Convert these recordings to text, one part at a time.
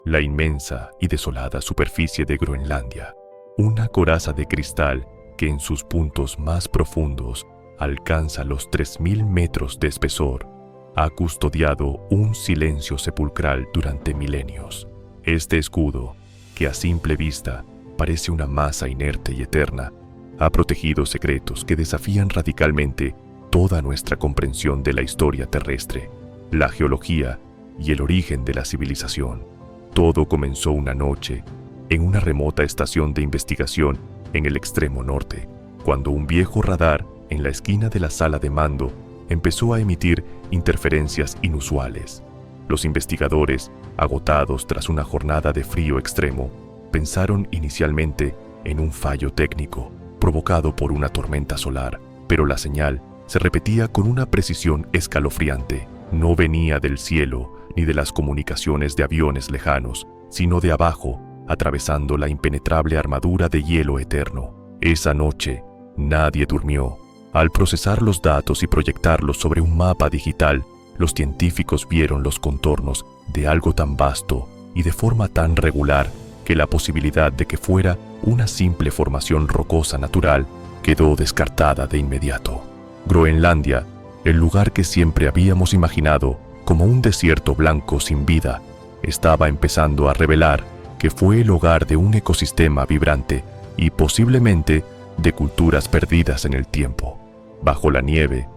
La inmensa y desolada superficie de Groenlandia, una coraza de cristal que en sus puntos más profundos alcanza los 3000 metros de espesor, ha custodiado un silencio sepulcral durante milenios. Este escudo, que a simple vista parece una masa inerte y eterna, ha protegido secretos que desafían radicalmente toda nuestra comprensión de la historia terrestre, la geología y el origen de la civilización. Todo comenzó una noche en una remota estación de investigación en el extremo norte, cuando un viejo radar en la esquina de la sala de mando empezó a emitir interferencias inusuales. Los investigadores, agotados tras una jornada de frío extremo, pensaron inicialmente en un fallo técnico provocado por una tormenta solar, pero la señal se repetía con una precisión escalofriante. No venía del cielo ni de las comunicaciones de aviones lejanos, sino de abajo, atravesando la impenetrable armadura de hielo eterno. Esa noche, nadie durmió. Al procesar los datos y proyectarlos sobre un mapa digital, los científicos vieron los contornos de algo tan vasto y de forma tan regular que la posibilidad de que fuera una simple formación rocosa natural quedó descartada de inmediato. Groenlandia, el lugar que siempre habíamos imaginado como un desierto blanco sin vida, estaba empezando a revelar que fue el hogar de un ecosistema vibrante y posiblemente de culturas perdidas en el tiempo. Bajo la nieve,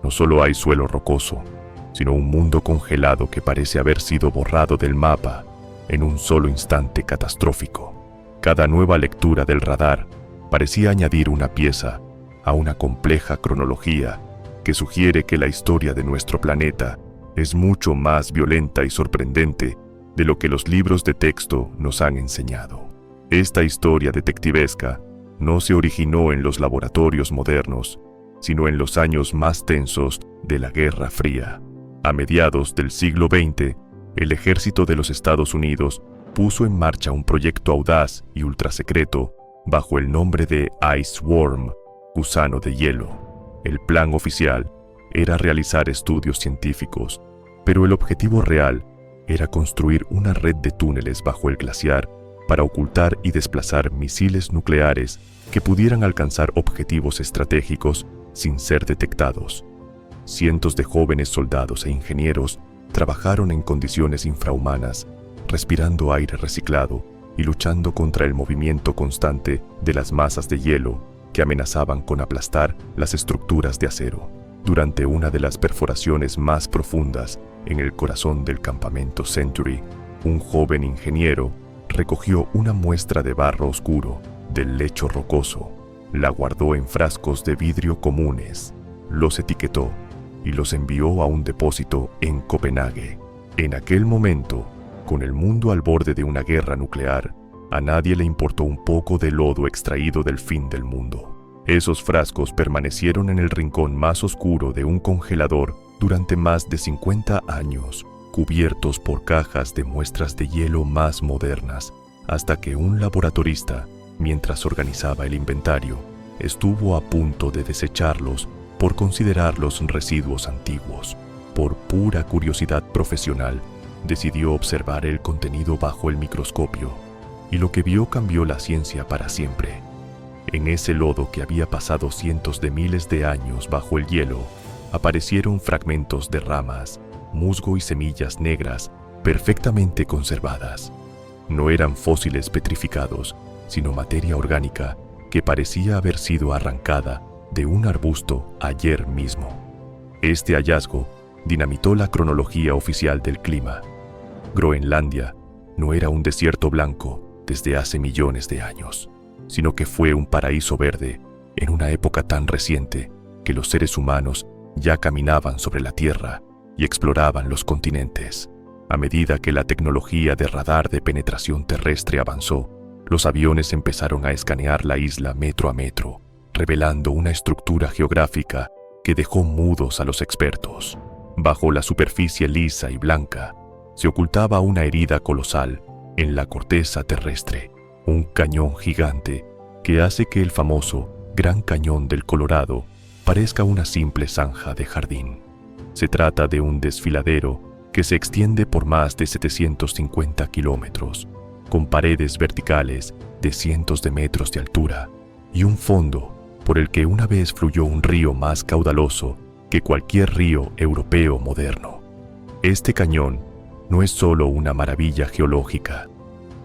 no solo hay suelo rocoso, sino un mundo congelado que parece haber sido borrado del mapa en un solo instante catastrófico. Cada nueva lectura del radar parecía añadir una pieza a una compleja cronología que sugiere que la historia de nuestro planeta es mucho más violenta y sorprendente de lo que los libros de texto nos han enseñado. Esta historia detectivesca no se originó en los laboratorios modernos, sino en los años más tensos de la Guerra Fría. A mediados del siglo XX, el ejército de los Estados Unidos puso en marcha un proyecto audaz y ultrasecreto bajo el nombre de Ice Worm, gusano de hielo. El plan oficial era realizar estudios científicos, pero el objetivo real era construir una red de túneles bajo el glaciar para ocultar y desplazar misiles nucleares que pudieran alcanzar objetivos estratégicos sin ser detectados. Cientos de jóvenes soldados e ingenieros trabajaron en condiciones infrahumanas, respirando aire reciclado y luchando contra el movimiento constante de las masas de hielo que amenazaban con aplastar las estructuras de acero. Durante una de las perforaciones más profundas en el corazón del campamento Century, un joven ingeniero recogió una muestra de barro oscuro del lecho rocoso, la guardó en frascos de vidrio comunes, los etiquetó y los envió a un depósito en Copenhague. En aquel momento, con el mundo al borde de una guerra nuclear, a nadie le importó un poco de lodo extraído del fin del mundo. Esos frascos permanecieron en el rincón más oscuro de un congelador durante más de 50 años, cubiertos por cajas de muestras de hielo más modernas, hasta que un laboratorista, mientras organizaba el inventario, estuvo a punto de desecharlos por considerarlos residuos antiguos. Por pura curiosidad profesional, decidió observar el contenido bajo el microscopio, y lo que vio cambió la ciencia para siempre. En ese lodo que había pasado cientos de miles de años bajo el hielo, aparecieron fragmentos de ramas, musgo y semillas negras perfectamente conservadas. No eran fósiles petrificados, sino materia orgánica que parecía haber sido arrancada de un arbusto ayer mismo. Este hallazgo dinamitó la cronología oficial del clima. Groenlandia no era un desierto blanco desde hace millones de años, sino que fue un paraíso verde en una época tan reciente que los seres humanos ya caminaban sobre la Tierra y exploraban los continentes. A medida que la tecnología de radar de penetración terrestre avanzó, los aviones empezaron a escanear la isla metro a metro, revelando una estructura geográfica que dejó mudos a los expertos. Bajo la superficie lisa y blanca, se ocultaba una herida colosal en la corteza terrestre, un cañón gigante que hace que el famoso Gran Cañón del Colorado parezca una simple zanja de jardín. Se trata de un desfiladero que se extiende por más de 750 kilómetros, con paredes verticales de cientos de metros de altura y un fondo por el que una vez fluyó un río más caudaloso que cualquier río europeo moderno. Este cañón no es solo una maravilla geológica.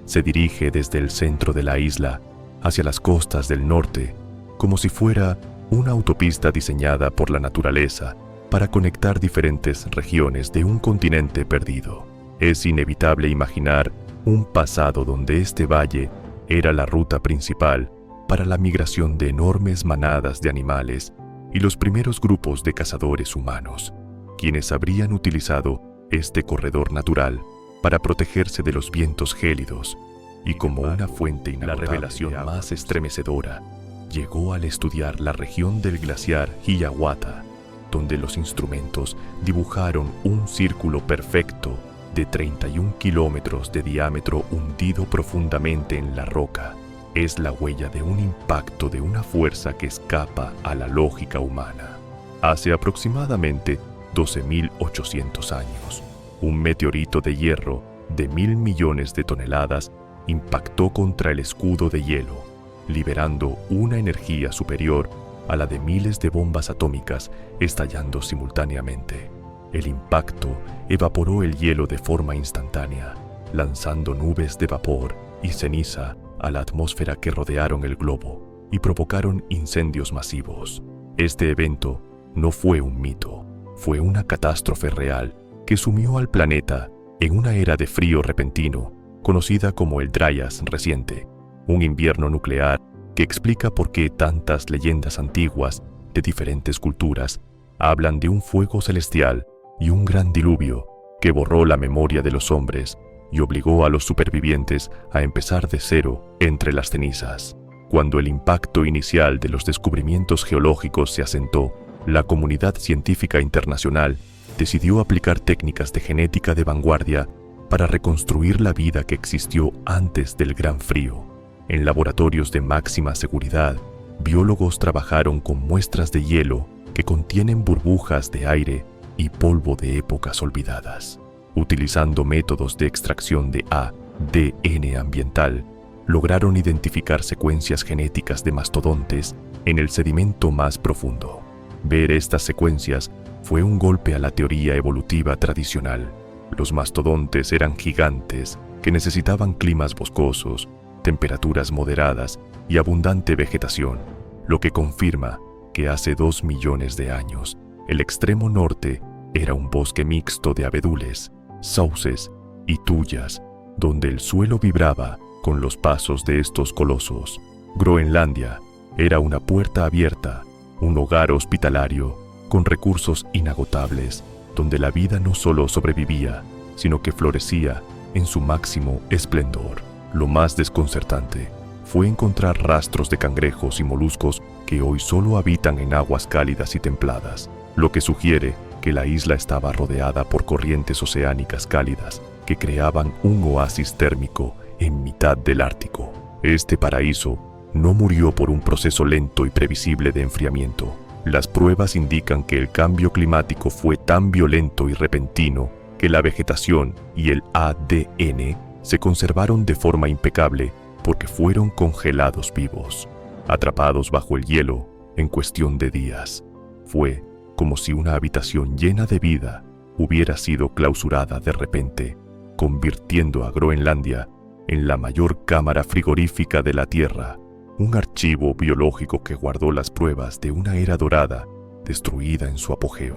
Se dirige desde el centro de la isla hacia las costas del norte, como si fuera una autopista diseñada por la naturaleza para conectar diferentes regiones de un continente perdido. Es inevitable imaginar un pasado donde este valle era la ruta principal para la migración de enormes manadas de animales y los primeros grupos de cazadores humanos, quienes habrían utilizado este corredor natural para protegerse de los vientos gélidos, y como una fuente inagotable. La revelación más estremecedora llegó al estudiar la región del glaciar Hiawatha, donde los instrumentos dibujaron un círculo perfecto de 31 kilómetros de diámetro hundido profundamente en la roca. Es la huella de un impacto de una fuerza que escapa a la lógica humana. Hace aproximadamente 12.800 años, un meteorito de hierro de 1.000 millones de toneladas impactó contra el escudo de hielo, liberando una energía superior a la de miles de bombas atómicas estallando simultáneamente. El impacto evaporó el hielo de forma instantánea, lanzando nubes de vapor y ceniza a la atmósfera que rodearon el globo y provocaron incendios masivos. Este evento no fue un mito, fue una catástrofe real que sumió al planeta en una era de frío repentino, conocida como el Dryas reciente, un invierno nuclear que explica por qué tantas leyendas antiguas de diferentes culturas hablan de un fuego celestial y un gran diluvio que borró la memoria de los hombres y obligó a los supervivientes a empezar de cero entre las cenizas. Cuando el impacto inicial de los descubrimientos geológicos se asentó, la comunidad científica internacional decidió aplicar técnicas de genética de vanguardia para reconstruir la vida que existió antes del Gran Frío. En laboratorios de máxima seguridad, biólogos trabajaron con muestras de hielo que contienen burbujas de aire y polvo de épocas olvidadas. Utilizando métodos de extracción de ADN ambiental, lograron identificar secuencias genéticas de mastodontes en el sedimento más profundo. Ver estas secuencias fue un golpe a la teoría evolutiva tradicional. Los mastodontes eran gigantes que necesitaban climas boscosos, temperaturas moderadas y abundante vegetación, lo que confirma que hace 2 millones de años el extremo norte era un bosque mixto de abedules, sauces y tuyas, donde el suelo vibraba con los pasos de estos colosos. Groenlandia era una puerta abierta, un hogar hospitalario con recursos inagotables, donde la vida no solo sobrevivía, sino que florecía en su máximo esplendor. Lo más desconcertante fue encontrar rastros de cangrejos y moluscos que hoy solo habitan en aguas cálidas y templadas, lo que sugiere que la isla estaba rodeada por corrientes oceánicas cálidas que creaban un oasis térmico en mitad del Ártico. Este paraíso no murió por un proceso lento y previsible de enfriamiento. Las pruebas indican que el cambio climático fue tan violento y repentino que la vegetación y el ADN se conservaron de forma impecable porque fueron congelados vivos, atrapados bajo el hielo en cuestión de días. Fue como si una habitación llena de vida hubiera sido clausurada de repente, convirtiendo a Groenlandia en la mayor cámara frigorífica de la Tierra, un archivo biológico que guardó las pruebas de una era dorada destruida en su apogeo.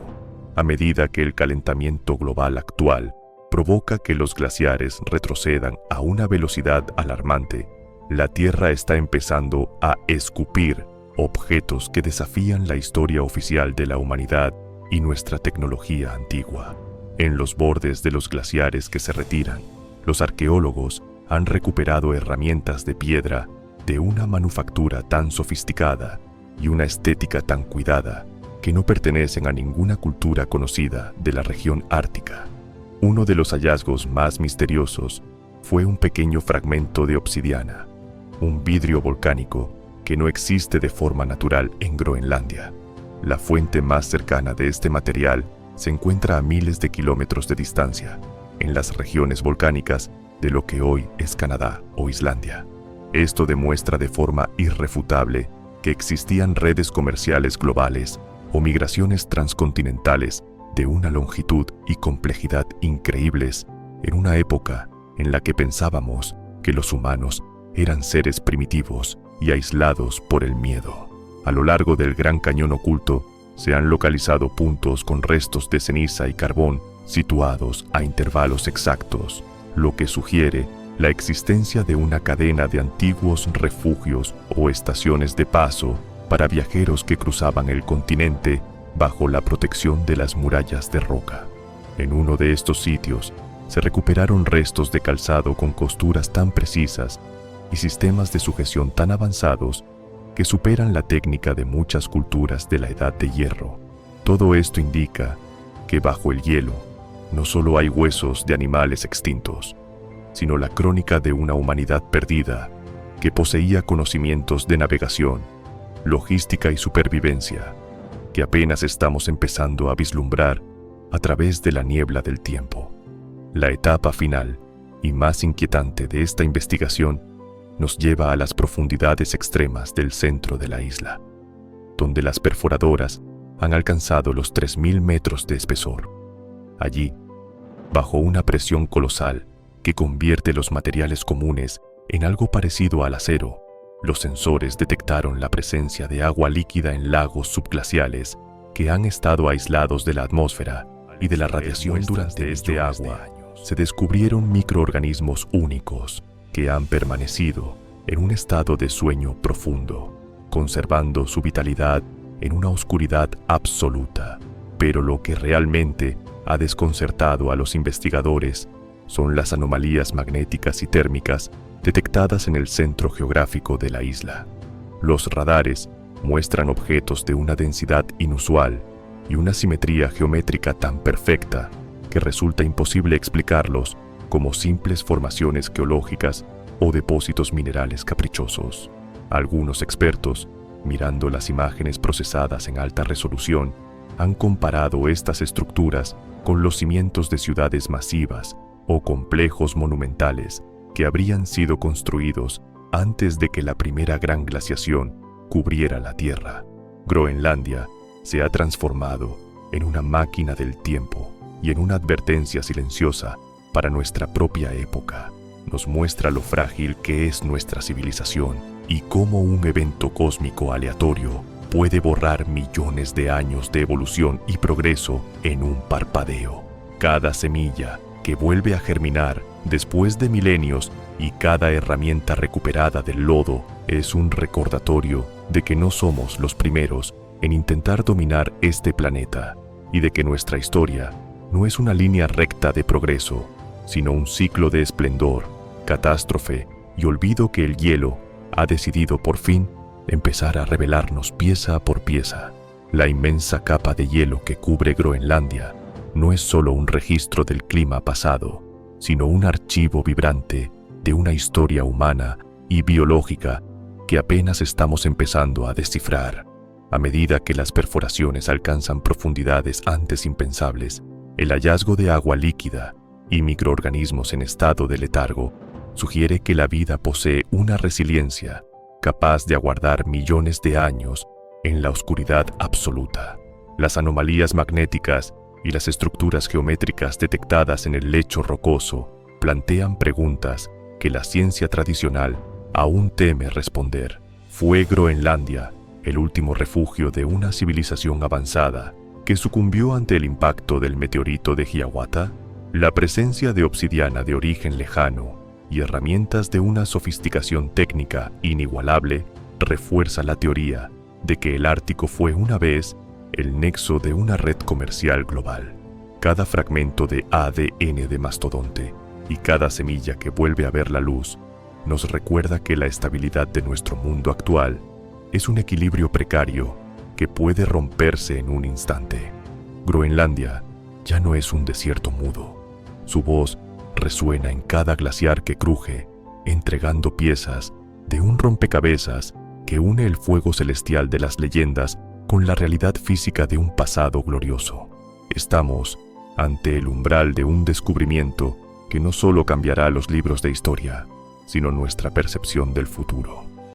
A medida que el calentamiento global actual provoca que los glaciares retrocedan a una velocidad alarmante, la Tierra está empezando a escupir objetos que desafían la historia oficial de la humanidad y nuestra tecnología antigua. En los bordes de los glaciares que se retiran, los arqueólogos han recuperado herramientas de piedra de una manufactura tan sofisticada y una estética tan cuidada que no pertenecen a ninguna cultura conocida de la región ártica. Uno de los hallazgos más misteriosos fue un pequeño fragmento de obsidiana, un vidrio volcánico que no existe de forma natural en Groenlandia. La fuente más cercana de este material se encuentra a miles de kilómetros de distancia, en las regiones volcánicas de lo que hoy es Canadá o Islandia. Esto demuestra de forma irrefutable que existían redes comerciales globales o migraciones transcontinentales de una longitud y complejidad increíbles en una época en la que pensábamos que los humanos eran seres primitivos y aislados por el miedo. A lo largo del Gran Cañón Oculto se han localizado puntos con restos de ceniza y carbón situados a intervalos exactos, lo que sugiere la existencia de una cadena de antiguos refugios o estaciones de paso para viajeros que cruzaban el continente bajo la protección de las murallas de roca. En uno de estos sitios se recuperaron restos de calzado con costuras tan precisas y sistemas de sujeción tan avanzados que superan la técnica de muchas culturas de la Edad de Hierro. Todo esto indica que bajo el hielo no solo hay huesos de animales extintos, sino la crónica de una humanidad perdida que poseía conocimientos de navegación, logística y supervivencia, que apenas estamos empezando a vislumbrar a través de la niebla del tiempo. La etapa final y más inquietante de esta investigación nos lleva a las profundidades extremas del centro de la isla, donde las perforadoras han alcanzado los 3.000 metros de espesor. Allí, bajo una presión colosal que convierte los materiales comunes en algo parecido al acero, los sensores detectaron la presencia de agua líquida en lagos subglaciales que han estado aislados de la atmósfera y de la radiación. Durante este agua se descubrieron microorganismos únicos que han permanecido en un estado de sueño profundo, conservando su vitalidad en una oscuridad absoluta. Pero lo que realmente ha desconcertado a los investigadores son las anomalías magnéticas y térmicas detectadas en el centro geográfico de la isla. Los radares muestran objetos de una densidad inusual y una simetría geométrica tan perfecta que resulta imposible explicarlos como simples formaciones geológicas o depósitos minerales caprichosos. Algunos expertos, mirando las imágenes procesadas en alta resolución, han comparado estas estructuras con los cimientos de ciudades masivas o complejos monumentales que habrían sido construidos antes de que la primera gran glaciación cubriera la Tierra. Groenlandia se ha transformado en una máquina del tiempo y en una advertencia silenciosa para nuestra propia época. Nos muestra lo frágil que es nuestra civilización y cómo un evento cósmico aleatorio puede borrar millones de años de evolución y progreso en un parpadeo. Cada semilla que vuelve a germinar después de milenios y cada herramienta recuperada del lodo es un recordatorio de que no somos los primeros en intentar dominar este planeta y de que nuestra historia no es una línea recta de progreso, sino un ciclo de esplendor, catástrofe y olvido que el hielo ha decidido por fin empezar a revelarnos pieza por pieza. La inmensa capa de hielo que cubre Groenlandia no es solo un registro del clima pasado, sino un archivo vibrante de una historia humana y biológica que apenas estamos empezando a descifrar. A medida que las perforaciones alcanzan profundidades antes impensables, el hallazgo de agua líquida y microorganismos en estado de letargo sugiere que la vida posee una resiliencia capaz de aguardar millones de años en la oscuridad absoluta. Las anomalías magnéticas y las estructuras geométricas detectadas en el lecho rocoso plantean preguntas que la ciencia tradicional aún teme responder. ¿Fue Groenlandia el último refugio de una civilización avanzada que sucumbió ante el impacto del meteorito de Hiawatha? La presencia de obsidiana de origen lejano y herramientas de una sofisticación técnica inigualable refuerza la teoría de que el Ártico fue una vez el nexo de una red comercial global. Cada fragmento de ADN de mastodonte y cada semilla que vuelve a ver la luz nos recuerda que la estabilidad de nuestro mundo actual es un equilibrio precario que puede romperse en un instante. Groenlandia ya no es un desierto mudo. Su voz resuena en cada glaciar que cruje, entregando piezas de un rompecabezas que une el fuego celestial de las leyendas con la realidad física de un pasado glorioso. Estamos ante el umbral de un descubrimiento que no solo cambiará los libros de historia, sino nuestra percepción del futuro.